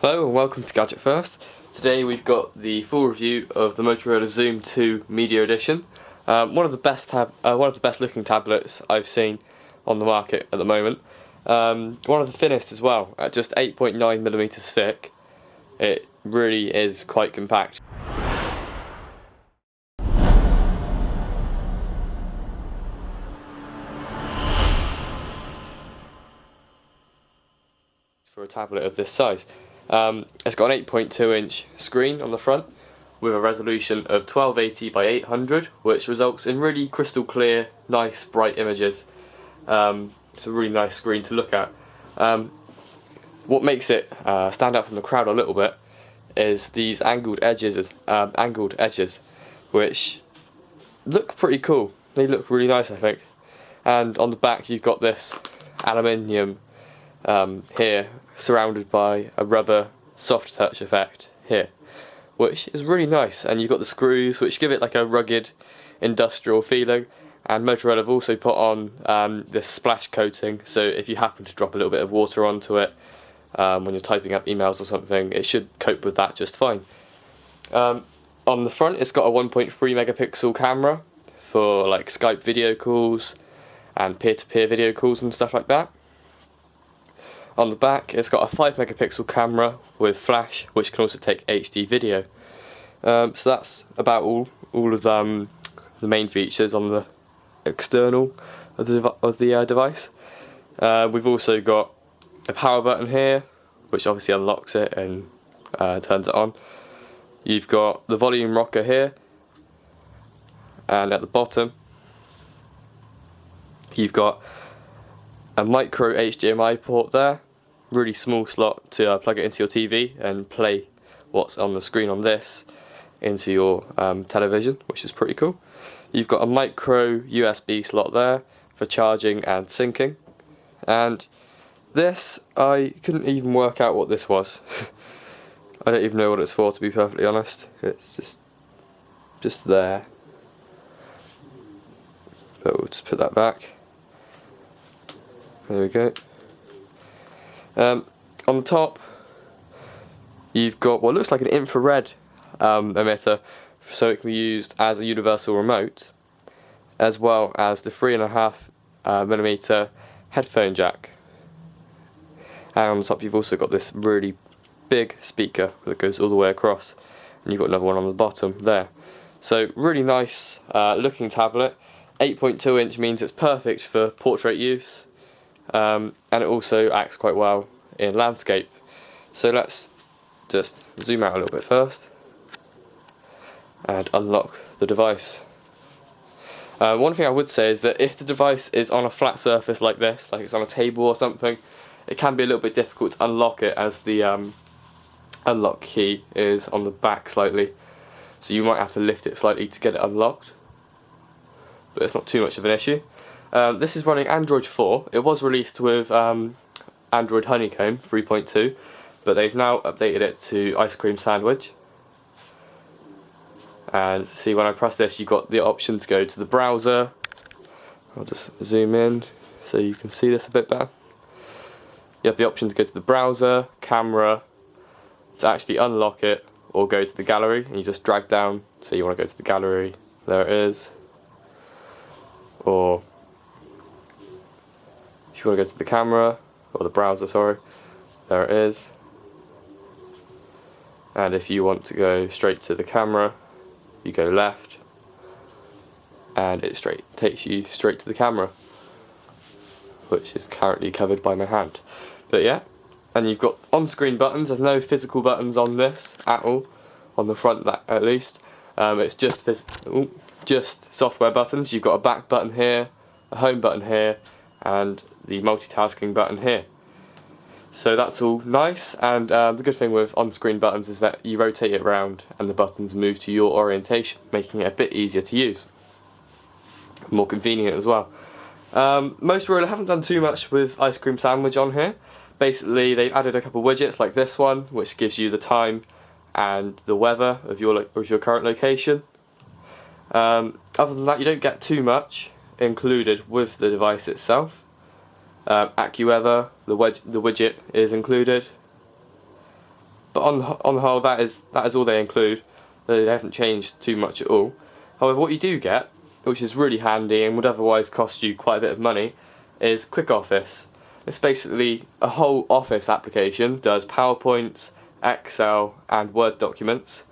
Hello and welcome to Gadget First. Today we've got the full review of the Motorola Xoom 2 Media Edition. One of the best looking tablets I've seen on the market at the moment. One of the thinnest as well, at just 8.9mm thick. It really is quite compact. For a tablet of this size. It's got an 8.2-inch screen on the front with a resolution of 1280 by 800, which results in really crystal clear, nice, bright images. It's a really nice screen to look at. What makes it stand out from the crowd a little bit is these angled edges, which look pretty cool. They look really nice, I think. And on the back, you've got this aluminium here, surrounded by a rubber soft touch effect here, which is really nice. And you've got the screws which give it like a rugged industrial feeling, and Motorola have also put on this splash coating, so if you happen to drop a little bit of water onto it when you're typing up emails or something, it should cope with that just fine. On the front, it's got a 1.3 megapixel camera for like Skype video calls and peer-to-peer video calls and stuff like that. On the back, it's got a 5 megapixel camera with flash, which can also take HD video. So that's about all of the main features on the external of the device. We've also got a power button here, which obviously unlocks it and turns it on. You've got the volume rocker here, and at the bottom you've got a micro HDMI port there, really small slot to plug it into your TV and play what's on the screen on this into your television, which is pretty cool. You've got a micro USB slot there for charging and syncing, and this, I couldn't even work out what this was. I don't even know what it's for, to be perfectly honest. It's just there, but we'll just put that back. There we go. On the top, you've got what looks like an infrared emitter, so it can be used as a universal remote, as well as the 3.5mm headphone jack. And on the top, you've also got this really big speaker that goes all the way across, and you've got another one on the bottom there. So really nice looking tablet. 8.2-inch means it's perfect for portrait use. And it also acts quite well in landscape. So let's just zoom out a little bit first and unlock the device. One thing I would say is that if the device is on a flat surface like this, like it's on a table or something, it can be a little bit difficult to unlock it, as the unlock key is on the back slightly, so you might have to lift it slightly to get it unlocked, but it's not too much of an issue. This is running Android 4. It was released with Android Honeycomb 3.2, but they've now updated it to Ice Cream Sandwich. And see, when I press this, you've got the option to go to the browser. I'll just zoom in so you can see this a bit better. You have the option to go to the browser, camera, to actually unlock it, or go to the gallery, and you just drag down. So you want to go to the gallery, there it is. Or if you want to go to the camera, or the browser, sorry, there it is. And if you want to go straight to the camera, you go left, and it takes you straight to the camera, which is currently covered by my hand. But yeah, and you've got on-screen buttons. There's no physical buttons on this at all, on the front at least. It's just software buttons. You've got a back button here, a home button here, and the multitasking button here. So that's all nice, and the good thing with on-screen buttons is that you rotate it around and the buttons move to your orientation, making it a bit easier to use. More convenient as well. Motorola haven't done too much with Ice Cream Sandwich on here. Basically, they've added a couple of widgets like this one, which gives you the time and the weather of your current location. Other than that, you don't get too much included with the device itself. AccuWeather, the widget is included. But on the whole, that is all they include. They haven't changed too much at all. However, what you do get, which is really handy and would otherwise cost you quite a bit of money, is Quick Office. It's basically a whole Office application, does PowerPoints, Excel and Word documents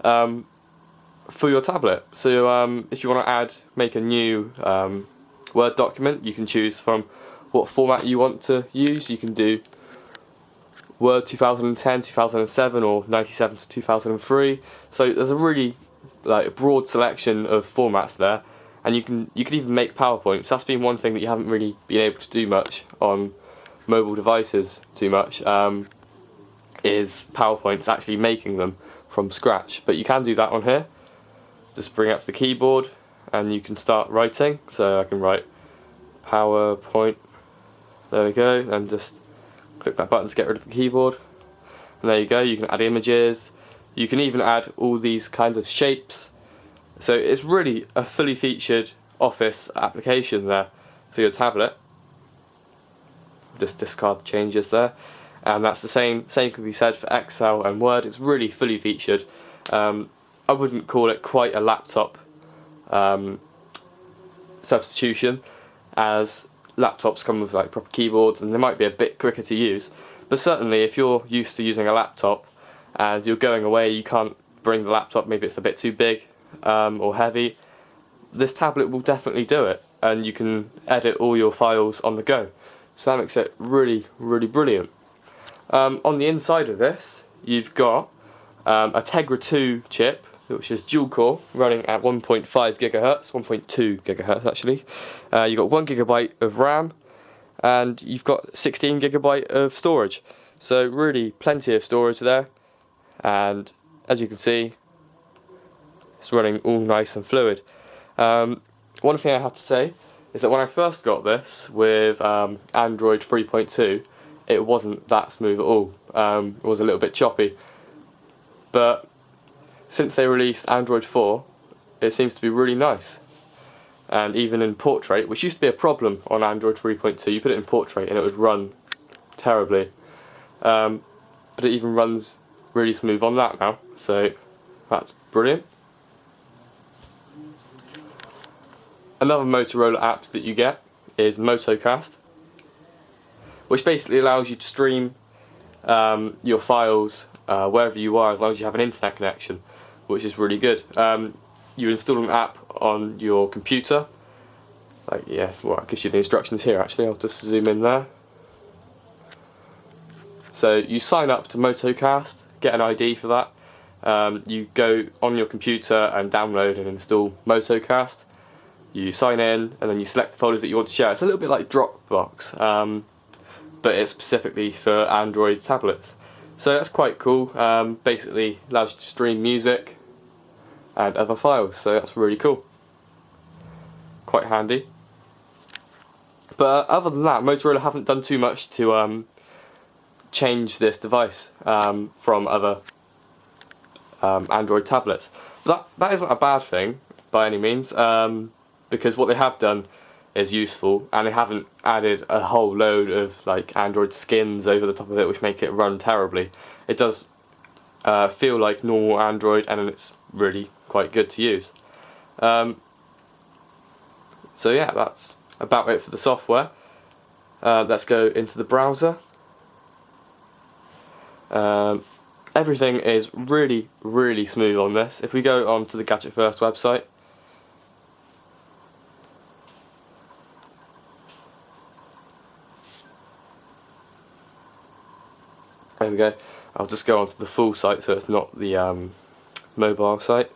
for your tablet. So if you want to make a new Word document, you can choose from what format you want to use. You can do Word 2010, 2007 or 97 to 2003. So there's a really broad selection of formats there, and you can even make PowerPoints. That's been one thing that you haven't really been able to do much on mobile devices too much, is PowerPoints, actually making them from scratch. But you can do that on here. Just bring up the keyboard and you can start writing. So I can write PowerPoint, there we go, and just click that button to get rid of the keyboard, and there you go. You can add images, you can even add all these kinds of shapes. So it's really a fully featured Office application there for your tablet. Just discard the changes there, and that's the same can be said for Excel and Word. It's really fully featured. I wouldn't call it quite a laptop substitution, as laptops come with proper keyboards and they might be a bit quicker to use, but certainly if you're used to using a laptop and you're going away, you can't bring the laptop, maybe it's a bit too big or heavy, this tablet will definitely do it, and you can edit all your files on the go. So that makes it really, really brilliant. On the inside of this, you've got a Tegra 2 chip, which is dual core, running at 1.5 GHz, 1.2 GHz actually. You've got 1 GB of RAM, and you've got 16 GB of storage. So really plenty of storage there, and as you can see, it's running all nice and fluid. One thing I have to say is that when I first got this with Android 3.2, it wasn't that smooth at all. It was a little bit choppy, but since they released Android 4, it seems to be really nice. And even in portrait, which used to be a problem on Android 3.2, you put it in portrait and it would run terribly. But it even runs really smooth on that now, so that's brilliant. Another Motorola app that you get is Motocast, which basically allows you to stream your files wherever you are, as long as you have an internet connection, which is really good. You install an app on your computer. It gives you the instructions here actually. I'll just zoom in there. So you sign up to Motocast, get an ID for that. You go on your computer and download and install Motocast. You sign in and then you select the folders that you want to share. It's a little bit like Dropbox, but it's specifically for Android tablets. So that's quite cool. Basically allows you to stream music and other files, so that's really cool. Quite handy. But other than that, Motorola haven't done too much to change this device from other Android tablets. But that isn't a bad thing by any means, because what they have done is useful, and they haven't added a whole load of Android skins over the top of it which make it run terribly. It does feel like normal Android, and it's really quite good to use. So yeah, that's about it for the software. Let's go into the browser. Everything is really, really smooth on this. If we go on to the Gadget First website, there we go. I'll just go onto the full site so it's not the mobile site.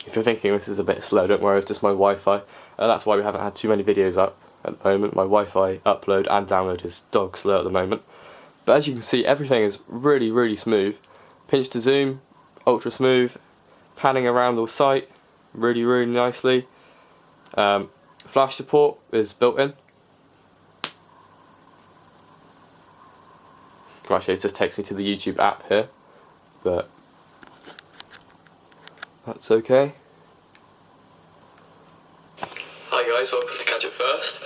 If you're thinking this is a bit slow, don't worry, it's just my Wi-Fi. That's why we haven't had too many videos up at the moment. My Wi-Fi upload and download is dog slow at the moment. But as you can see, everything is really, really smooth. Pinch to zoom, ultra smooth, panning around the site really, really nicely. Flash support is built in. Actually, it just takes me to the YouTube app here, but that's okay. guys, welcome to Catch Up First.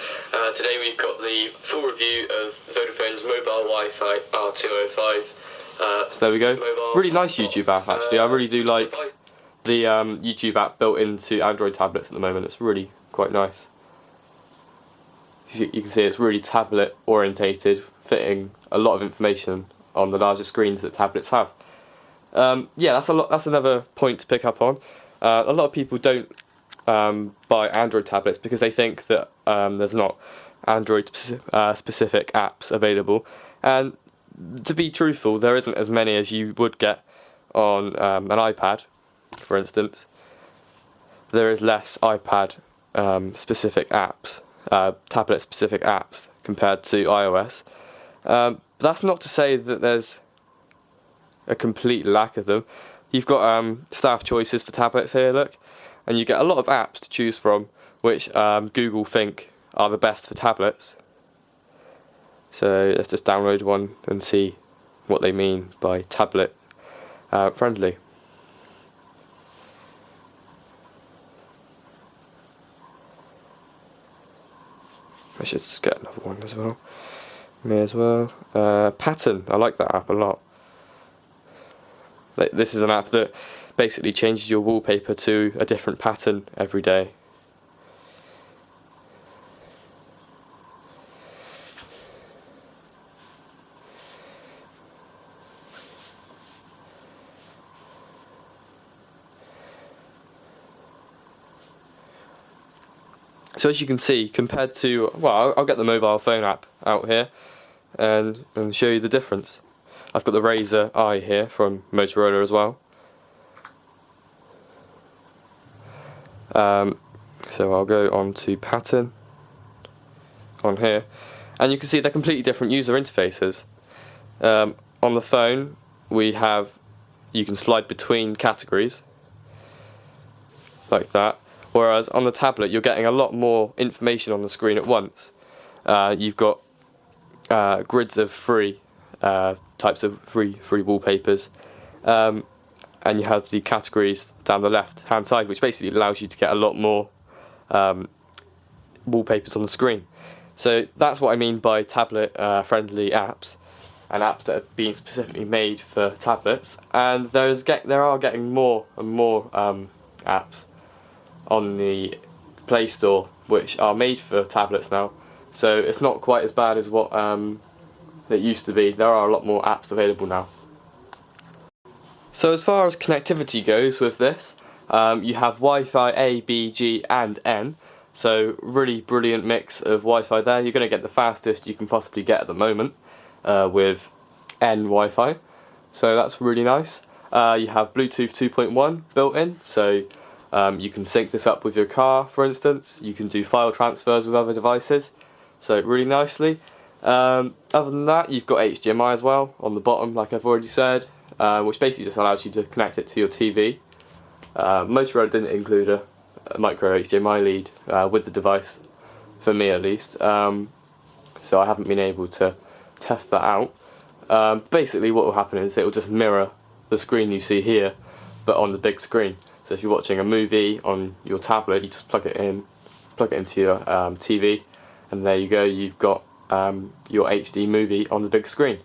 Today we've got the full review of Vodafone's mobile Wi-Fi R205. So there we go. Really nice YouTube app actually. I really do like the YouTube app built into Android tablets at the moment. It's really quite nice. You can see it's really tablet orientated, fitting a lot of information on the larger screens that tablets have. Yeah, that's another point to pick up on. A lot of people don't buy Android tablets because they think that there's not Android specific apps available, and to be truthful, there isn't as many as you would get on an iPad, for instance. There is less iPad specific apps, tablet specific apps compared to iOS. That's not to say that there's a complete lack of them. You've got staff choices for tablets here, look, and you get a lot of apps to choose from which Google think are the best for tablets. So let's just download one and see what they mean by tablet friendly. I should just get another one as well. May as well. Pattern, I like that app a lot. This is an app that basically changes your wallpaper to a different pattern every day. So as you can see, compared to, well, I'll get the mobile phone app out here and show you the difference. I've got the Razer Eye here from Motorola as well. So I'll go on to pattern on here, and you can see they're completely different user interfaces. On the phone you can slide between categories like that, whereas on the tablet you're getting a lot more information on the screen at once. You've got grids of free types of free wallpapers, and you have the categories down the left hand side, which basically allows you to get a lot more wallpapers on the screen. So that's what I mean by tablet friendly apps, and apps that have been specifically made for tablets. And there are getting more and more apps on the Play Store which are made for tablets now, so it's not quite as bad as what it used to be. There are a lot more apps available now. So as far as connectivity goes with this, you have Wi-Fi A, B, G and N, so really brilliant mix of Wi-Fi there. You're going to get the fastest you can possibly get at the moment with N Wi-Fi, so that's really nice. You have Bluetooth 2.1 built in, so you can sync this up with your car, for instance. You can do file transfers with other devices, so really nicely. Other than that, you've got HDMI as well on the bottom, like I've already said, which basically just allows you to connect it to your TV. Motorola didn't include a micro HDMI lead with the device, for me at least, so I haven't been able to test that out. Basically what will happen is it will just mirror the screen you see here, but on the big screen. So if you're watching a movie on your tablet, you just plug it into your TV, and there you go, you've got your HD movie on the big screen.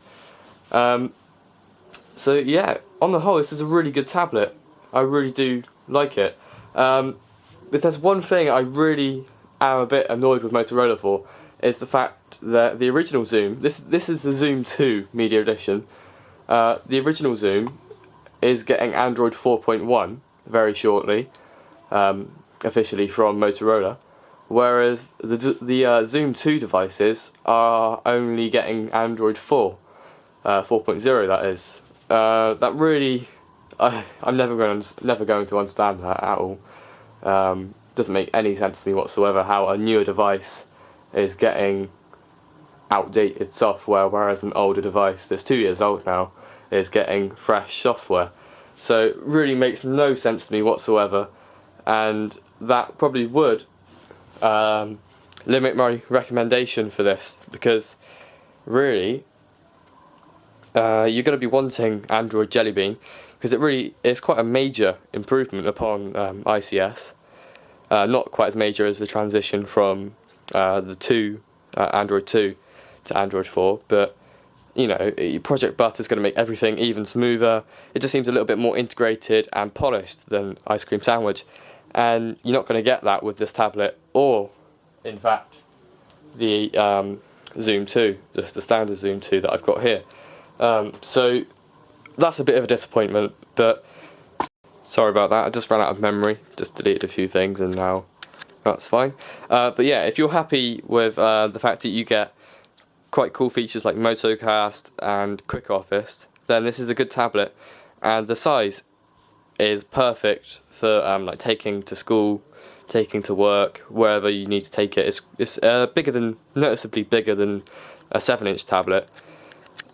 So yeah, on the whole, this is a really good tablet. I really do like it. If there's one thing I really am a bit annoyed with Motorola for, is the fact that the original Xoom, this is the Xoom 2 Media Edition, the original Xoom is getting Android 4.1 very shortly, officially from Motorola, whereas the Xoom 2 devices are only getting Android 4.0 that is. That really, I'm never going to understand that at all. Doesn't make any sense to me whatsoever how a newer device is getting outdated software, whereas an older device that's 2 years old now is getting fresh software. So it really makes no sense to me whatsoever, and that probably would limit my recommendation for this, because really you're going to be wanting Android Jelly Bean, because it really is quite a major improvement upon ICS. Not quite as major as the transition from Android 2 to Android 4, but you know, Project Butter is going to make everything even smoother. It just seems a little bit more integrated and polished than Ice Cream Sandwich, and you're not going to get that with this tablet, or in fact the Xoom 2, just the standard Xoom 2 that I've got here. So that's a bit of a disappointment, but sorry about that. I just ran out of memory, just deleted a few things, and now that's fine. But yeah, if you're happy with the fact that you get quite cool features like Motocast and Quick Office, then this is a good tablet, and the size is perfect for like taking to school, taking to work, wherever you need to take it. It's noticeably bigger than a 7-inch tablet,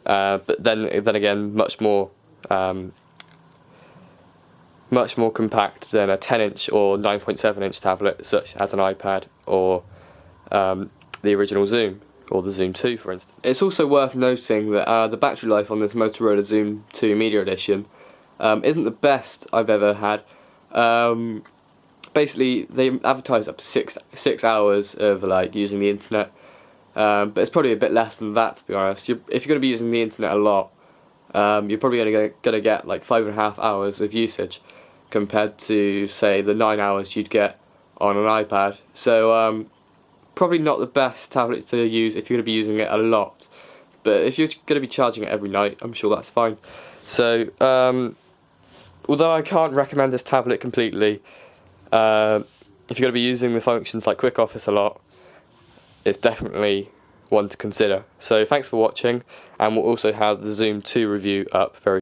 but then again much more compact than a 10-inch or 9.7-inch tablet, such as an iPad or the original Xoom, or the Xoom 2 for instance. It's also worth noting that the battery life on this Motorola Xoom 2 Media Edition isn't the best I've ever had. Basically, they advertise up to six hours of like using the internet, but it's probably a bit less than that, to be honest. If you're going to be using the internet a lot, you're probably going to get like 5.5 hours of usage, compared to say the 9 hours you'd get on an iPad. So probably not the best tablet to use if you're going to be using it a lot, but if you're going to be charging it every night, I'm sure that's fine. So although I can't recommend this tablet completely, if you're going to be using the functions like Quick Office a lot, it's definitely one to consider. So thanks for watching, and we'll also have the Xoom 2 review up very